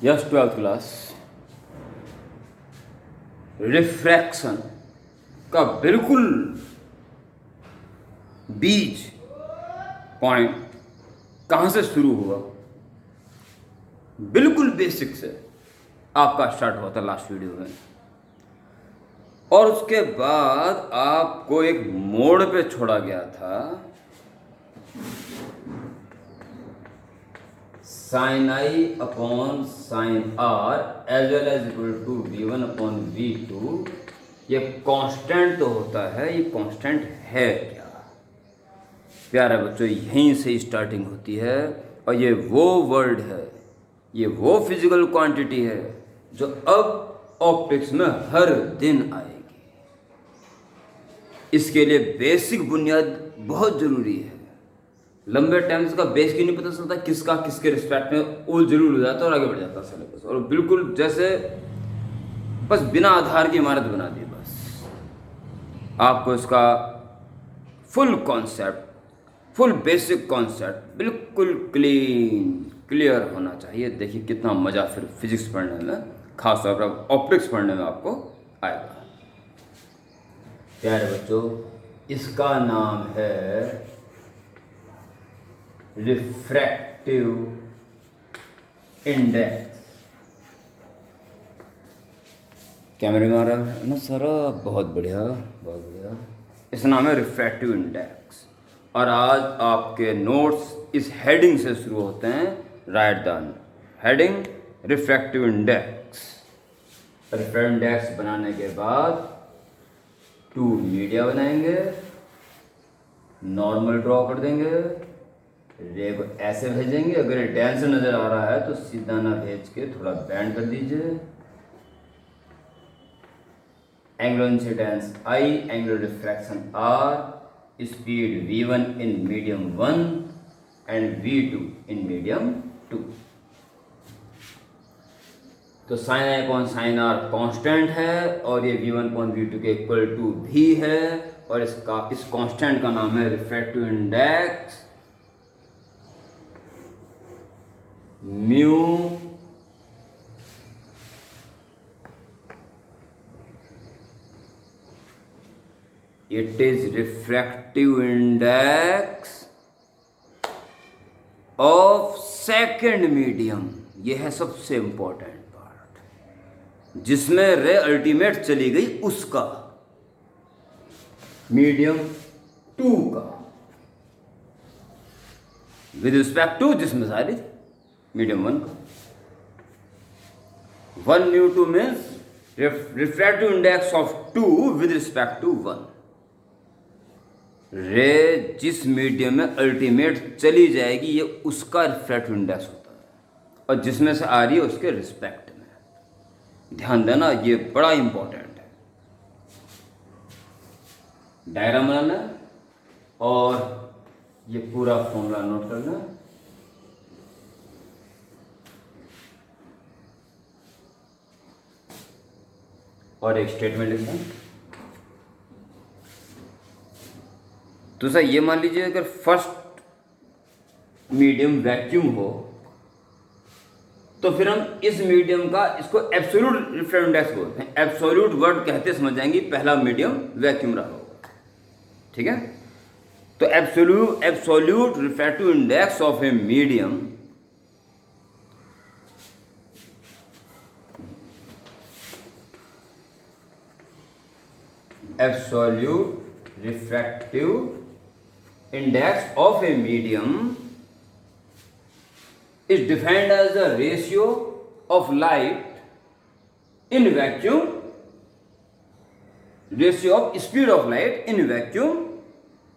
Yes, 12th class. Refraction का बिल्कुल बीज पॉइंट कहाँ से शुरू हुआ, बिल्कुल बेसिक से आपका स्टार्ट हुआ था लास्ट वीडियो में, और उसके बाद आपको एक मोड़ पे छोड़ा गया था। Sine I upon sine R as well as equal to V1 upon V2। ये कांस्टेंट तो होता है, ये कांस्टेंट है क्या? प्यारे बच्चों, यहीं से स्टार्टिंग होती है, और ये वो वर्ड है, ये वो फिजिकल क्वांटिटी है जो अब ऑप्टिक्स में हर दिन आएगी। इसके लिए बेसिक बुनियाद बहुत ज़रूरी है। लंबे टाइम से का बेस की नहीं पता चलता, किसका किसके रिस्पेक्ट में वो जरूर हो जाता है और आगे बढ़ जाता है सिलेबस, और बिल्कुल जैसे बस बिना आधार की इमारत बना दी। बस आपको इसका full concept, full basic concept बिल्कुल क्लियर होना चाहिए। देखिए कितना मज़ा फिर फिजिक्स पढ़ने में, खासतौर पर ऑप्टिक्स पढ़ने में आपको आएगा। प्यारे बच्चों, इसका नाम है रिफ्रैक्टिव इंडेक्स। कैमरे में आ रहा है ना सारा? बहुत बढ़िया, बहुत बढ़िया। इसका नाम है रिफ्रैक्टिव इंडेक्स, और आज आपके नोट्स इस हेडिंग से शुरू होते हैं। Write down heading refractive index. Refractive index बनाने के बाद 2 मीडिया बनाएंगे, नॉर्मल ड्रॉ कर देंगे, रे को ऐसे भेजेंगे। अगर ये डैन से नज़र आ रहा है तो सीधा ना भेज के थोड़ा बैंड कर दीजिए। Angular incidence I, angular diffraction R, speed V1 in medium 1 and V2 in medium 2। तो sine I upon sine R constant है, और ये V1 अपॉन V2 के इक्वल टू भी है, और इस कांस्टेंट का नाम है refractive index mu. It is refractive index of second medium. यह है सबसे इंपॉर्टेंट पार्ट, जिसमें रे अल्टीमेट चली गई उसका, मीडियम 2 का, विद रिस्पेक्ट टू जिसमें सारी मीडियम 1 का। 1 mu 2 means refractive index of 2 with respect to 1। Ray जिस मीडियम में अल्टीमेट चली जाएगी, ये उसका रिफ्रैक्टिव इंडेक्स होता है, और जिसमें से आ रही है उसके रिस्पेक्ट में। ध्यान देना, ये बड़ा इंपॉर्टेंट है। डायग्राम बनाना और ये पूरा फॉर्मूला नोट करना। और एक स्टेटमेंट लिखना। तो सर ये मान लीजिए अगर फर्स्ट मीडियम वैक्यूम हो, तो फिर हम इस मीडियम का, इसको एब्सोल्यूट रिफ्रैक्टिव इंडेक्स बोलते हैं। एब्सोल्यूट वर्ड कहते समझ जाएंगे, पहला मीडियम वैक्यूम रहा होगा, ठीक है। तो absolute refractive index of a medium absolute refractive index of a medium is defined as the ratio of light in vacuum, ratio of speed of light in vacuum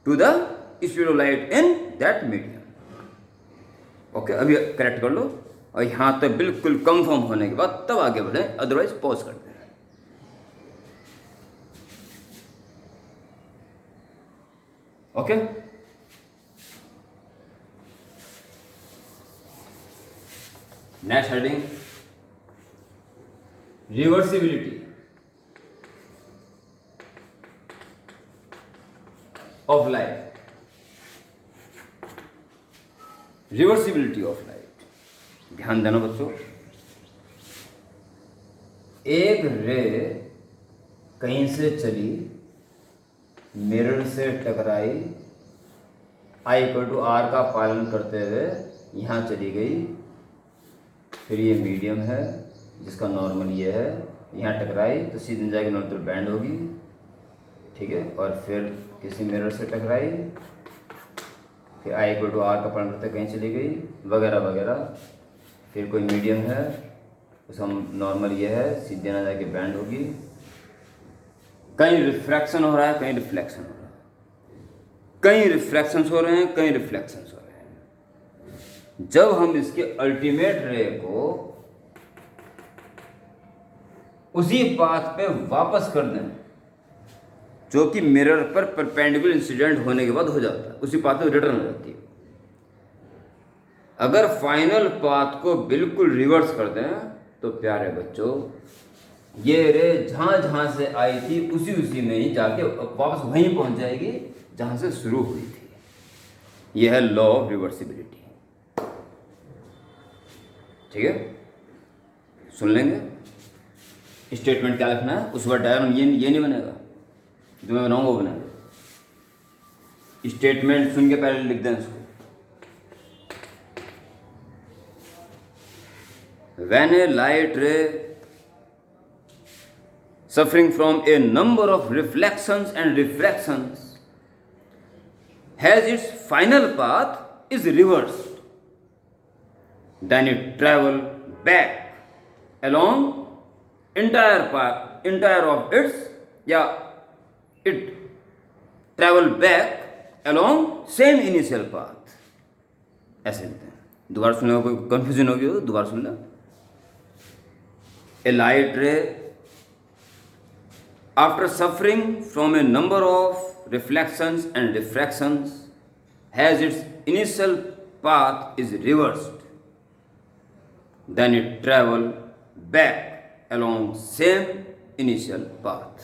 to the speed of light in that medium। Okay, अभी correct कर लो, और यहाँ तक बिल्कुल confirm होने के बाद तब आगे बढ़ें, अदरवाइज पॉज कर दें। Okay, next heading reversibility of light. Reversibility of light, ध्यान देना बच्चों। एक रे कहीं से चली, मिरर से टकराई, I=R का पालन करते हुए यहाँ चली गई, फिर ये मीडियम है जिसका नॉर्मल ये है, यहाँ टकराई तो सीधे जाके नॉर्मल बैंड होगी, ठीक है, और फिर किसी मिरर से टकराई, फिर I=R का पालन करते कहीं चली गई, वगैरह वगैरह, फिर कोई मीडियम है उसका नॉर्मल ये है, सीधे ना जाके बैंड होगी, कहीं रिफ्रैक्शन हो रहा है, कहीं रिफ्लेक्शन हो रहा है, कहीं रिफ्रैक्शंस हो रहे हैं, कहीं रिफ्लेक्शंस हो रहे हैं। जब हम इसके अल्टीमेट रे को उसी पाथ पे वापस कर दें जो कि मिरर पर परपेंडिकुलर इंसिडेंट होने के बाद हो जाता है, उसी पाथ पे रिटर्न हो जाती है। अगर फाइनल पाथ को बिल्कुल रिवर्स कर दें तो प्यारे बच्चों, ये रे जहां जहां से आई थी उसी उसी में ही जाके वापस वहीं पहुंच जाएगी जहां से शुरू हुई थी। यह है लॉ ऑफ रिवर्सिबिलिटी, ठीक है। सुन लेंगे स्टेटमेंट क्या लिखना है, उस बार डायग्राम ये नहीं बनेगा जो मैं बनाऊंगा वो बनेगा। स्टेटमेंट सुन के पहले लिख दें इसको। When a light ray suffering from a number of reflections and refractions has its final path is reversed, then it travel back along entire of its it travel back along same initial path। ऐसे लिखते हैं। दोबारा सुनने कोई confusion होगी तो दोबारा सुन लें। A light ray, after suffering from a number of reflections and diffractions, has its initial path is reversed, then it travel back along same initial path।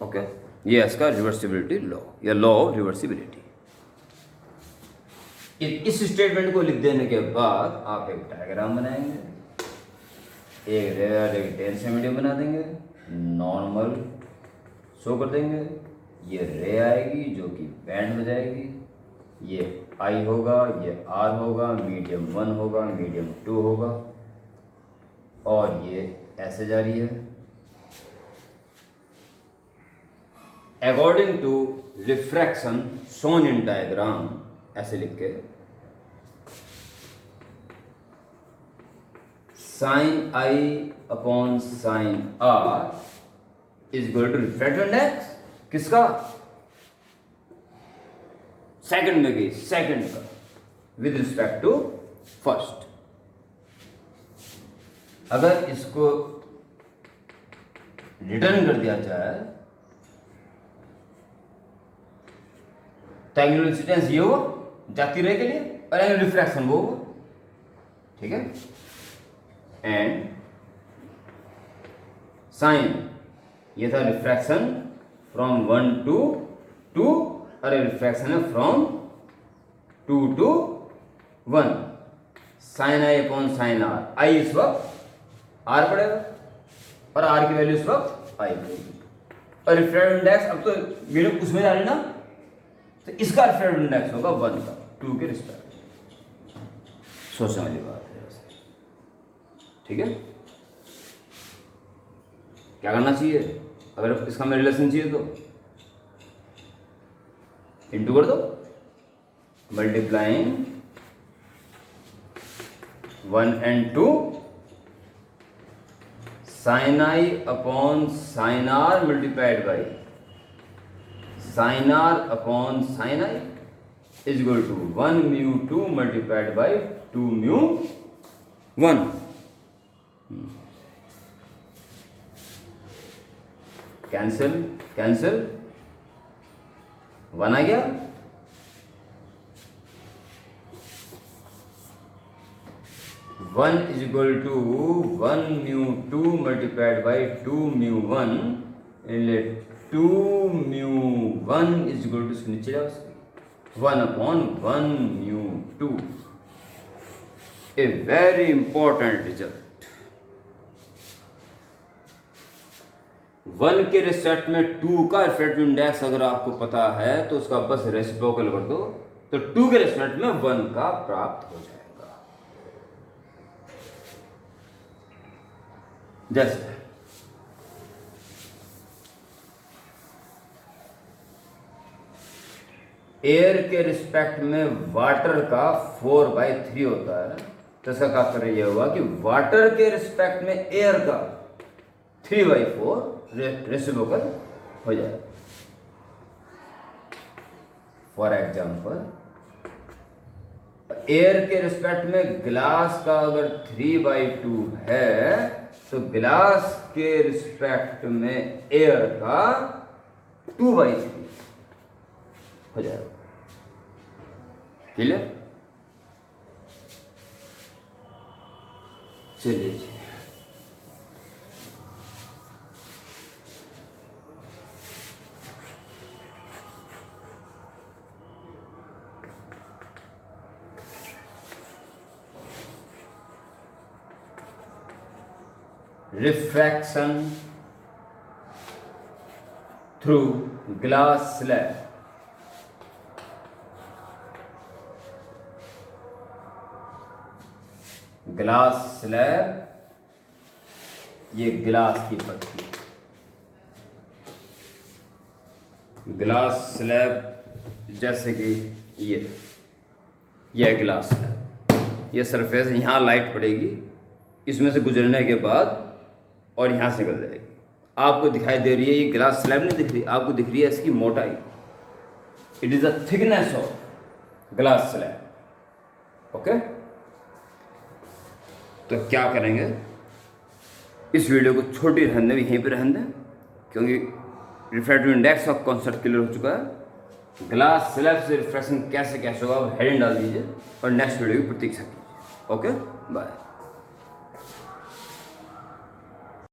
Okay, ये है इसका रिवर्सिबिलिटी लॉ या लॉ ऑफ रिवर्सिबिलिटी। इस statement को लिख देने के बाद आप एक डायग्राम बनाएंगे, एक रे और एक टेंस मीडियम बना देंगे, नॉर्मल शो कर देंगे, ये रे आएगी जो कि बैंड हो जाएगी, ये I होगा, ये R होगा, मीडियम 1 होगा, मीडियम 2 होगा, और ये ऐसे जा रही है according to refraction shown in diagram. ऐसे लिख के sin I/sin R is equal to refractive index किसका, सेकंड में गई, सेकंड का विद रिस्पेक्ट टू फर्स्ट। अगर इसको रिटर्न कर दिया जाए तो एंगुलर इंसिडेंस ये होगा जाती रहे के लिए, और एंगुलर रिफ्रैक्शन वो होगा, ठीक है। एंड साइन ये था रिफ्रैक्शन फ्रॉम 1 to 2, और रिफ्रैक्शन है from 2 to 1। Sine I/sin R, I इस वक्त R पड़ेगा और R की वैल्यू इस वक्त I पड़ेगी, और रिफ्रैक्टिव इंडेक्स अब तो मीडियम उसमें जा रही है ना, तो इसका रिफ्रैक्टिव इंडेक्स होगा 1 का 2 के रिस्पेक्ट। सोचने वाली बात है, ठीक है। क्या करना चाहिए, अगर इसका हमें रिलेशन चाहिए तो इंटू कर दो, multiplying 1 and 2 sin I/sin R multiplied by sin R upon sin I is equal to 1 mu 2 multiplied by 2 mu 1। Cancel 1 आ गया, one is equal to 1 mu 2 multiplied by 2 mu 1, 2 mu 1 is equal to नीचे जाओ 1/1 mu 2। A very important result। 1 के respect में 2 का refractive index अगर आपको पता है तो उसका बस रेसिप्रोकल कर दो, तो 2 के रिस्पेक्ट में 1 का प्राप्त हो जाएगा। जैसे एयर के रिस्पेक्ट में वाटर का 4/3 होता है, तो इसका तात्पर्य यह हुआ कि वाटर के रिस्पेक्ट में एयर का 3/4 रेसिप्रोकल हो जाएगा। फॉर एग्जाम्पल, एयर के रिस्पेक्ट में ग्लास का अगर 3/2 है, तो ग्लास के रिस्पेक्ट में एयर का 2/3 हो जाएगा। क्लियर? चलिए जी, refraction through glass slab. Glass slab, ये ग्लास की पट्टी, ग्लास स्लैब जैसे कि ये ग्लास स्लैब, ये सरफेस, यहाँ लाइट पड़ेगी, इसमें से गुजरने के बाद और यहाँ से निकल जाएगी। आपको दिखाई दे रही है ये ग्लास स्लैब नहीं दिख रही, आपको दिख रही है इसकी मोटाई। It is the thickness of glass slab. Okay, तो क्या करेंगे, इस वीडियो को छोटी रहने दें, यहीं पे रहने दें, क्योंकि रिफ्रैक्टिव इंडेक्स का कॉन्सेप्ट क्लियर हो चुका है। ग्लास स्लैब से रिफ्रैक्शन कैसे कैसे होगा, आप हेडिंग डाल दीजिए और नेक्स्ट वीडियो की प्रतीक्षा कीजिए। Okay, bye.